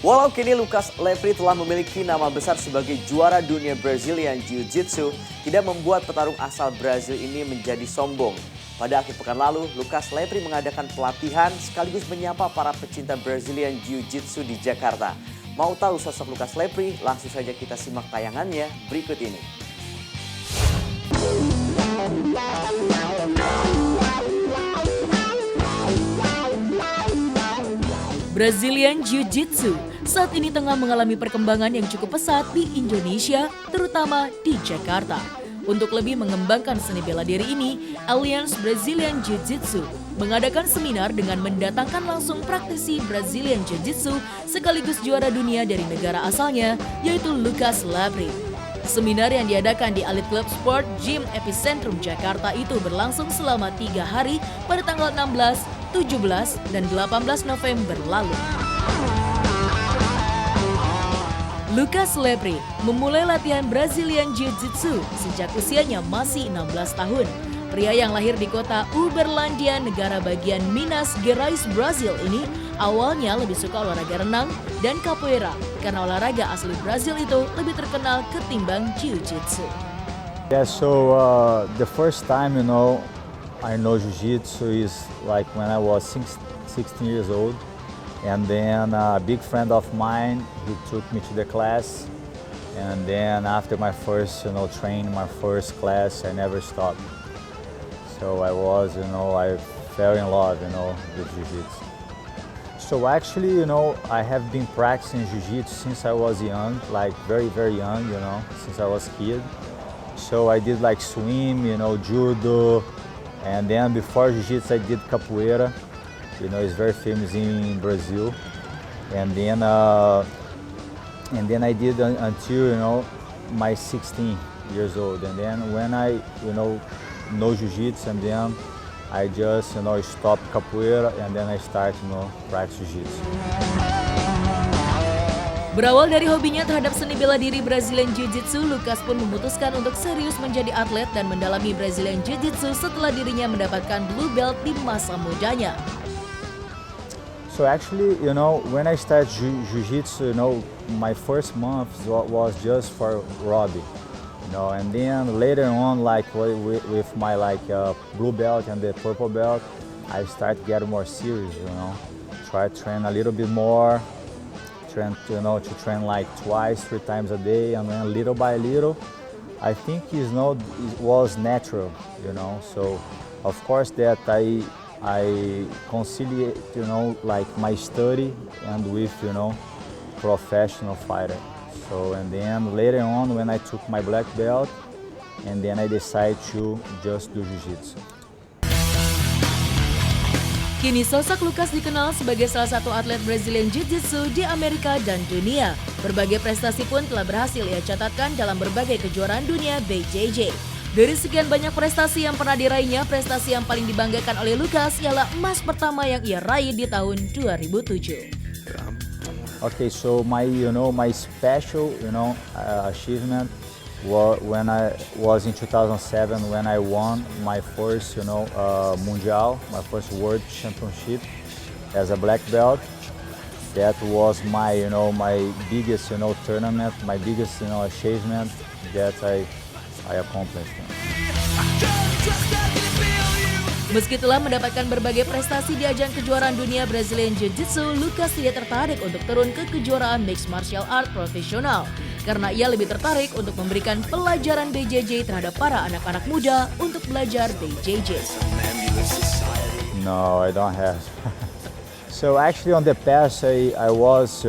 Walau kini Lucas Lepri telah memiliki nama besar sebagai juara dunia Brazilian Jiu-Jitsu, tidak membuat petarung asal Brazil ini menjadi sombong. Pada akhir pekan lalu, Lucas Lepri mengadakan pelatihan sekaligus menyapa para pecinta Brazilian Jiu-Jitsu di Jakarta. Mau tahu sosok Lucas Lepri? Langsung saja kita simak tayangannya berikut ini. Brazilian Jiu-Jitsu saat ini tengah mengalami perkembangan yang cukup pesat di Indonesia, terutama di Jakarta. Untuk lebih mengembangkan seni bela diri ini, Alliance Brazilian Jiu-Jitsu mengadakan seminar dengan mendatangkan langsung praktisi Brazilian Jiu-Jitsu sekaligus juara dunia dari negara asalnya, yaitu Lucas Lepri. Seminar yang diadakan di Elite Club Sport Gym Epicentrum Jakarta itu berlangsung selama 3 hari pada tanggal 16, 17, dan 18 November lalu. Lucas Lepri memulai latihan Brazilian Jiu-Jitsu sejak usianya masih 16 tahun. Pria yang lahir di kota Uberlândia, negara bagian Minas Gerais, Brazil ini awalnya lebih suka olahraga renang dan capoeira karena olahraga asli Brazil itu lebih terkenal ketimbang Jiu-Jitsu. Yeah, so the first time, I know Jiu-Jitsu is like when I was 16 years old. And then a big friend of mine, he took me to the class. And then after my first, training, my first class, I never stopped. So I was, I fell in love, with Jiu-Jitsu. So actually, I have been practicing Jiu-Jitsu since I was young, like very, very young, since I was a kid. So I did like swim, judo. And then before Jiu-Jitsu, I did capoeira. It's very famous in Brazil. And then I did until, my 16 years old. And then when I, know Jiu-Jitsu, and then I just, stopped capoeira, and then I start, practice Jiu-Jitsu. Berawal dari hobinya terhadap seni bela diri Brazilian Jiu-Jitsu, Lucas pun memutuskan untuk serius menjadi atlet dan mendalami Brazilian Jiu-Jitsu setelah dirinya mendapatkan blue belt di masa mudanya. So actually, when I started Jiu-Jitsu, my first month was just for Robbie, and then later on, like with my blue belt and the purple belt, I started getting more serious, try to train a little bit more, to train like 2-3 times a day, and then little by little, I think it was natural, so of course that I conciliate, like my study and with, professional fighter. So, and then later on when I took my black belt, and then I decided to just do Jiu-Jitsu. Kini sosok Lucas dikenal sebagai salah satu atlet Brazilian Jiu-Jitsu di Amerika dan dunia. Berbagai prestasi pun telah berhasil ia catatkan dalam berbagai kejuaraan dunia BJJ. Dari sekian banyak prestasi yang pernah diraihnya, prestasi yang paling dibanggakan oleh Lucas ialah emas pertama yang ia raih di tahun 2007. Okay, so my special achievement when I was in 2007 when I won my first mundial, my first world championship as a black belt. That was my my biggest tournament, my biggest achievement that I accomplished. Meski telah mendapatkan berbagai prestasi di ajang kejuaraan dunia Brazilian Jiu-Jitsu, Lucas tidak tertarik untuk turun ke kejuaraan mixed martial art profesional karena ia lebih tertarik untuk memberikan pelajaran BJJ terhadap para anak-anak muda untuk belajar BJJ. No, I don't have. So actually on the past I was,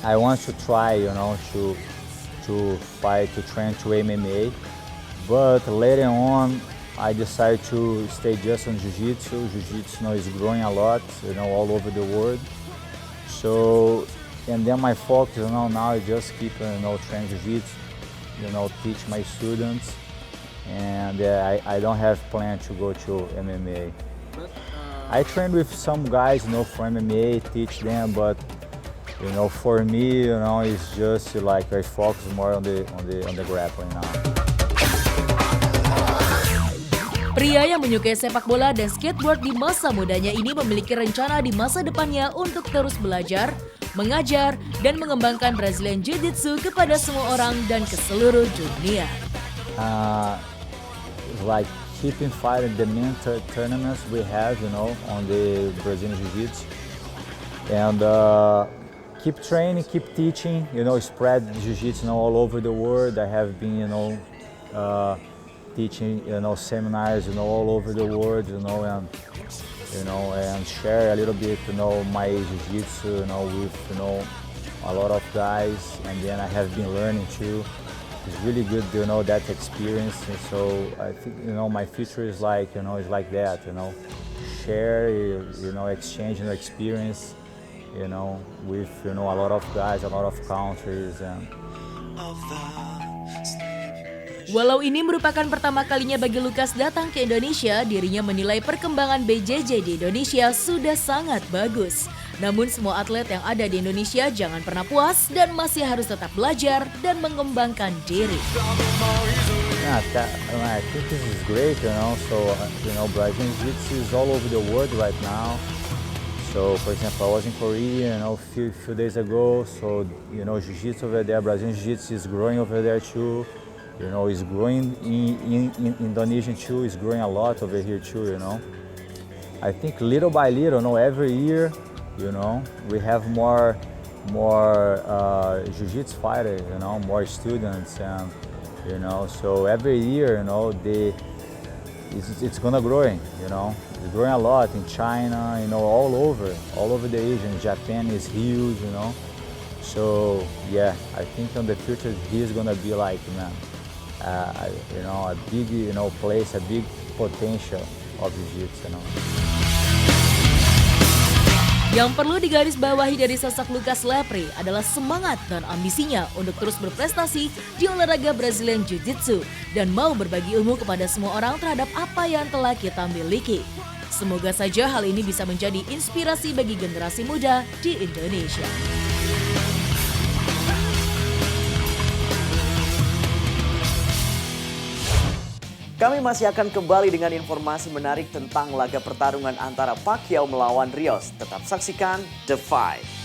I want to try, to fight, to train to MMA, but later on I decided to stay just on Jiu-Jitsu. Jiu-Jitsu is growing a lot, all over the world. So, and then my focus, now I just keep, train Jiu-Jitsu, teach my students, and I don't have plan to go to MMA. I train with some guys, for MMA, teach them, but for me, it's just like I focus more on the grappling now. Pria yang menyukai sepak bola dan skateboard di masa mudanya ini memiliki rencana di masa depannya untuk terus belajar, mengajar, dan mengembangkan Brazilian Jiu-Jitsu kepada semua orang dan ke seluruh dunia. Like keeping fighting the main tournaments we have, on the Brazilian Jiu-Jitsu, and keep training, keep teaching, spread Jiu-Jitsu, all over the world. I have been, teaching, seminars, all over the world, and share a little bit, my Jiu-Jitsu, with, a lot of guys, and then I have been learning too. It's really good, that experience, and so I think, my future is like, is like that, share, exchange, experience, with, a lot of guys, a lot of countries, and. Walau ini merupakan pertama kalinya bagi Lukas datang ke Indonesia, dirinya menilai perkembangan BJJ di Indonesia sudah sangat bagus. Namun semua atlet yang ada di Indonesia jangan pernah puas dan masih harus tetap belajar dan mengembangkan diri. Yeah, I think this is great, So, Brazilian Jiu-Jitsu is all over the world right now. So, for example, I was in Korea, a few days ago. So, Jiu-Jitsu over there, Brazilian Jiu-Jitsu is growing over there too. It's growing in Indonesia too. It's growing a lot over here too. I think little by little, every year, we have more Jiu-Jitsu fighters, more students, and so every year, it's gonna growing, It's growing a lot in China, all over the Asia. Japan is huge, So yeah, I think in the future he's gonna be like, man, a big, place, a big potential of Jiu-Jitsu. Yang perlu digarisbawahi dari sosok Lukas Lepri adalah semangat dan ambisinya untuk terus berprestasi di olahraga Brazilian Jiu-Jitsu dan mau berbagi ilmu kepada semua orang terhadap apa yang telah kita miliki. Semoga saja hal ini bisa menjadi inspirasi bagi generasi muda di Indonesia. Kami masih akan kembali dengan informasi menarik tentang laga pertarungan antara Pacquiao melawan Rios. Tetap saksikan The Fight.